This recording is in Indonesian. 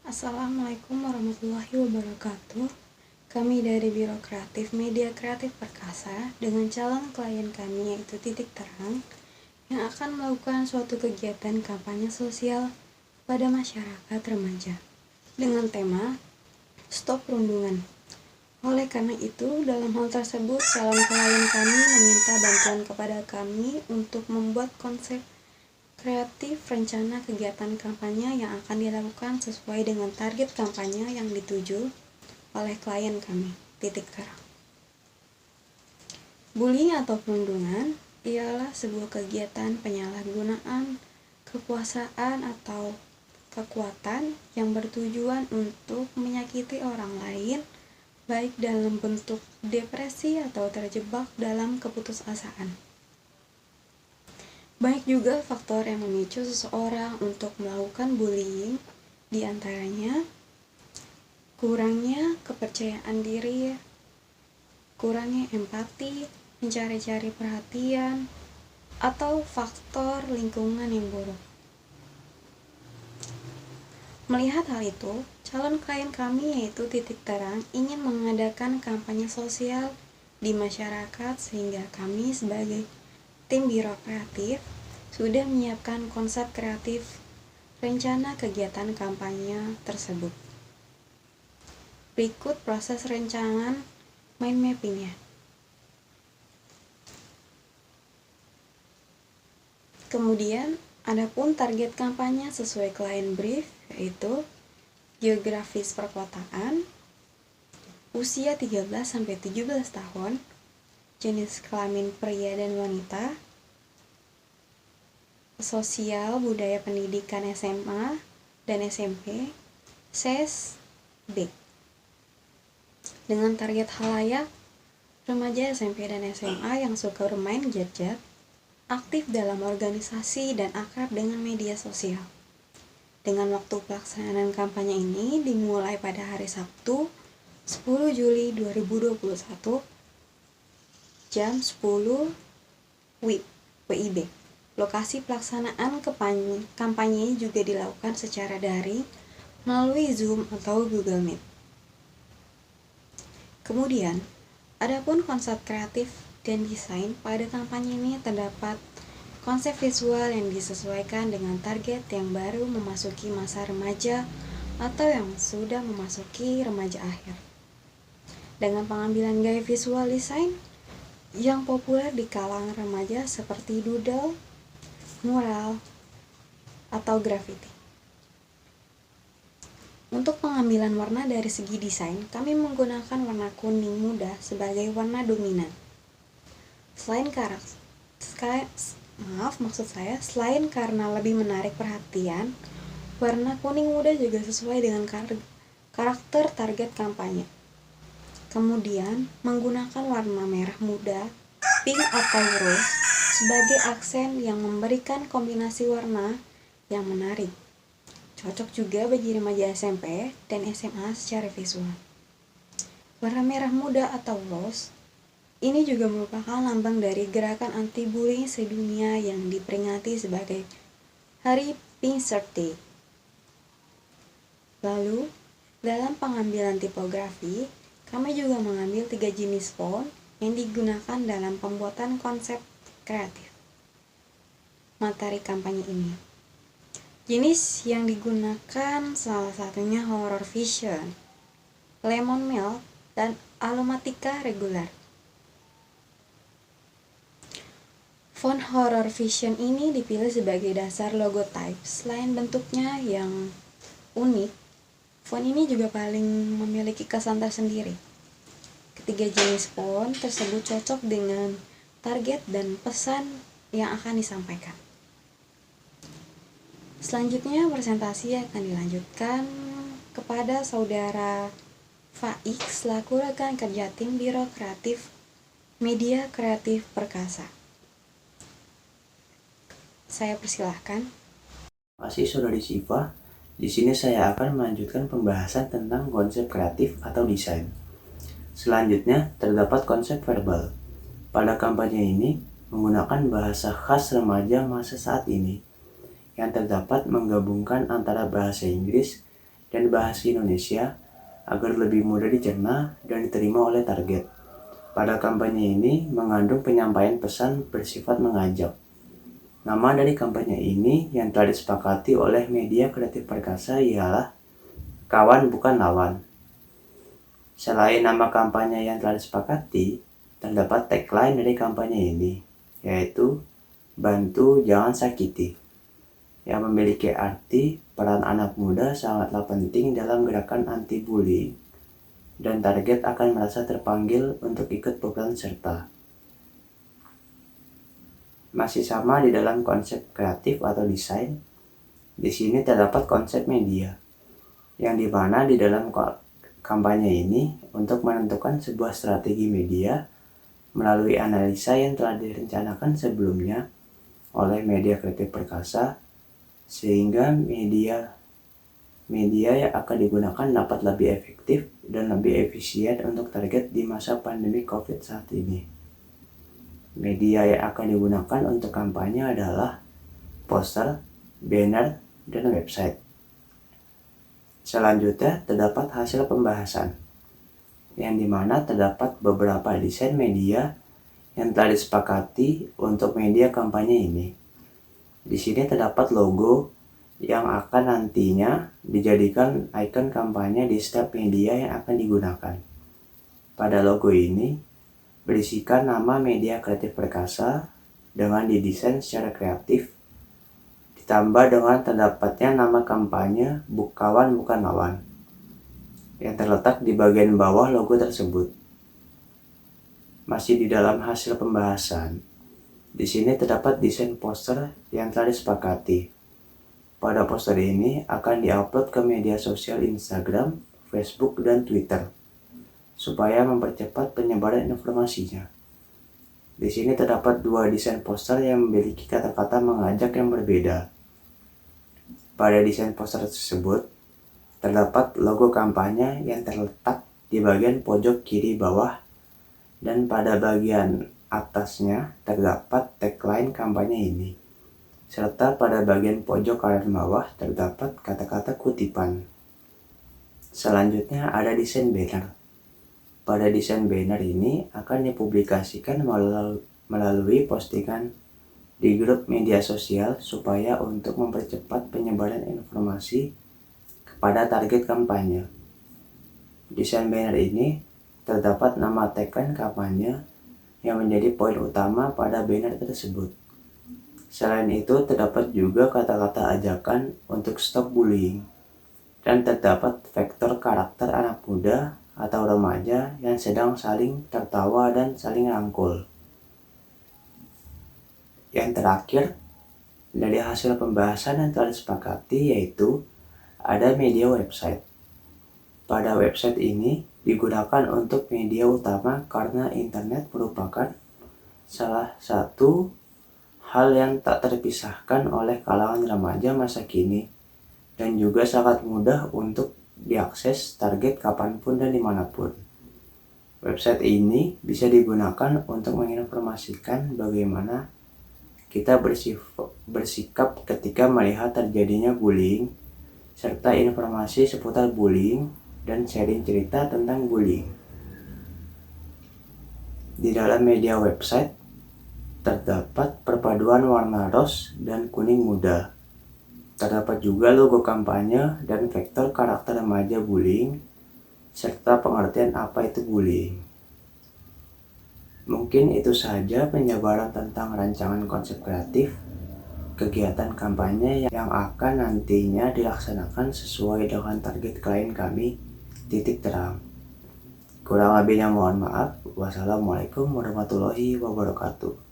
Assalamualaikum warahmatullahi wabarakatuh. Kami dari Biro Kreatif Media Kreatif Perkasa dengan calon klien kami yaitu Titik Terang yang akan melakukan suatu kegiatan kampanye sosial pada masyarakat remaja dengan tema Stop Perundungan. Oleh karena itu, dalam hal tersebut calon klien kami meminta bantuan kepada kami untuk membuat konsep kreatif rencana kegiatan kampanye yang akan dilakukan sesuai dengan target kampanye yang dituju oleh klien kami, Titik Terang. Bullying atau perundungan ialah sebuah kegiatan penyalahgunaan kekuasaan atau kekuatan yang bertujuan untuk menyakiti orang lain, baik dalam bentuk depresi atau terjebak dalam keputusasaan. Banyak juga faktor yang memicu seseorang untuk melakukan bullying, di antaranya kurangnya kepercayaan diri, kurangnya empati, mencari-cari perhatian, atau faktor lingkungan yang buruk. Melihat hal itu, calon klien kami yaitu Titik Terang ingin mengadakan kampanye sosial di masyarakat sehingga kami sebagai tim Biro Kreatif sudah menyiapkan konsep kreatif rencana kegiatan kampanye tersebut. Berikut proses rencangan mind mapping-nya. Kemudian, adapun target kampanye sesuai klien brief yaitu geografis perkotaan, usia 13-17 tahun, jenis kelamin pria dan wanita, sosial budaya pendidikan SMA dan SMP, SES B. Dengan target khalayak remaja SMP dan SMA yang suka bermain gadget, aktif dalam organisasi dan akrab dengan media sosial. Dengan waktu pelaksanaan kampanye ini dimulai pada hari Sabtu 10 Juli 2021 jam 10 WIB. Lokasi pelaksanaan kampanye juga dilakukan secara daring melalui Zoom atau Google Meet. Kemudian, adapun konsep kreatif dan desain pada kampanye ini terdapat konsep visual yang disesuaikan dengan target yang baru memasuki masa remaja atau yang sudah memasuki remaja akhir. Dengan pengambilan gaya visual desain yang populer di kalangan remaja seperti doodle, mural, atau graffiti. Untuk pengambilan warna dari segi desain, kami menggunakan warna kuning muda sebagai warna dominan. Selain karena lebih menarik perhatian, warna kuning muda juga sesuai dengan karakter target kampanye. Kemudian, menggunakan warna merah muda, pink atau rose sebagai aksen yang memberikan kombinasi warna yang menarik. Cocok juga bagi remaja SMP dan SMA secara visual. Warna merah muda atau rose ini juga merupakan lambang dari gerakan anti-bullying sedunia yang diperingati sebagai Hari Pink Shirt Day. Lalu, dalam pengambilan tipografi, kami juga mengambil 3 jenis font yang digunakan dalam pembuatan konsep kreatif materi kampanye ini. Jenis yang digunakan salah satunya Horror Vision, Lemon Milk, dan Aromatica Regular. Font Horror Vision ini dipilih sebagai dasar logo type. Selain bentuknya yang unik, font ini juga paling memiliki kesan tersendiri. Ketiga jenis font tersebut cocok dengan target dan pesan yang akan disampaikan. Selanjutnya presentasi akan dilanjutkan kepada Saudara Faik selaku rekan kerja tim Biro Kreatif Media Kreatif Perkasa. Saya persilahkan. Terima kasih Saudari Siva. Di sini saya akan melanjutkan pembahasan tentang konsep kreatif atau desain. Selanjutnya terdapat konsep verbal. Pada kampanye ini menggunakan bahasa khas remaja masa saat ini yang terdapat menggabungkan antara bahasa Inggris dan bahasa Indonesia agar lebih mudah dicerna dan diterima oleh target. Pada kampanye ini mengandung penyampaian pesan bersifat mengajak. Nama dari kampanye ini yang telah disepakati oleh media kreatif perkasa ialah Kawan Bukan Lawan. Selain nama kampanye yang telah disepakati, terdapat tagline dari kampanye ini, yaitu Bantu Jangan Sakiti, yang memiliki arti peran anak muda sangatlah penting dalam gerakan anti-bullying, dan target akan merasa terpanggil untuk ikut berperan serta. Masih sama di dalam konsep kreatif atau desain, di sini terdapat konsep media, yang dimana di dalam kampanye ini untuk menentukan sebuah strategi media melalui analisa yang telah direncanakan sebelumnya oleh media kreatif perkasa, sehingga media yang akan digunakan dapat lebih efektif dan lebih efisien untuk target di masa pandemi COVID saat ini. Media yang akan digunakan untuk kampanye adalah poster, banner, dan website. Selanjutnya terdapat hasil pembahasan, yang dimana terdapat beberapa desain media yang telah disepakati untuk media kampanye ini. Di sini terdapat logo yang akan nantinya dijadikan ikon kampanye di setiap media yang akan digunakan. Pada logo ini berisikan nama media kreatif perkasa dengan didesain secara kreatif, ditambah dengan terdapatnya nama kampanye Kawan Bukan Lawan yang terletak di bagian bawah logo tersebut. Masih di dalam hasil pembahasan, di sini terdapat desain poster yang telah disepakati. Pada poster ini akan diupload ke media sosial Instagram, Facebook, dan Twitter supaya mempercepat penyebaran informasinya. Di sini terdapat dua desain poster yang memiliki kata-kata mengajak yang berbeda. Pada desain poster tersebut, terdapat logo kampanye yang terletak di bagian pojok kiri bawah, dan pada bagian atasnya terdapat tagline kampanye ini, serta pada bagian pojok kanan bawah terdapat kata-kata kutipan. Selanjutnya ada desain banner. Pada desain banner ini akan dipublikasikan melalui postingan di grup media sosial supaya untuk mempercepat penyebaran informasi kepada target kampanye. Desain banner ini terdapat nama tagline kampanye yang menjadi poin utama pada banner tersebut. Selain itu terdapat juga kata-kata ajakan untuk stop bullying, dan terdapat vektor karakter anak muda atau remaja yang sedang saling tertawa dan saling rangkul. Yang terakhir, dari hasil pembahasan yang telah disepakati yaitu ada media website. Pada website ini digunakan untuk media utama karena internet merupakan salah satu hal yang tak terpisahkan oleh kalangan remaja masa kini dan juga sangat mudah untuk diakses target kapanpun dan dimanapun. Website ini bisa digunakan untuk menginformasikan bagaimana kita bersikap ketika melihat terjadinya bullying, serta informasi seputar bullying dan sharing cerita tentang bullying. Di dalam media website terdapat perpaduan warna ros dan kuning muda. Terdapat juga logo kampanye dan vektor karakter remaja bullying, serta pengertian apa itu bullying. Mungkin itu saja penjabaran tentang rancangan konsep kreatif kegiatan kampanye yang akan nantinya dilaksanakan sesuai dengan target klien kami, Titik Terang. Kurang lebihnya mohon maaf. Wassalamualaikum warahmatullahi wabarakatuh.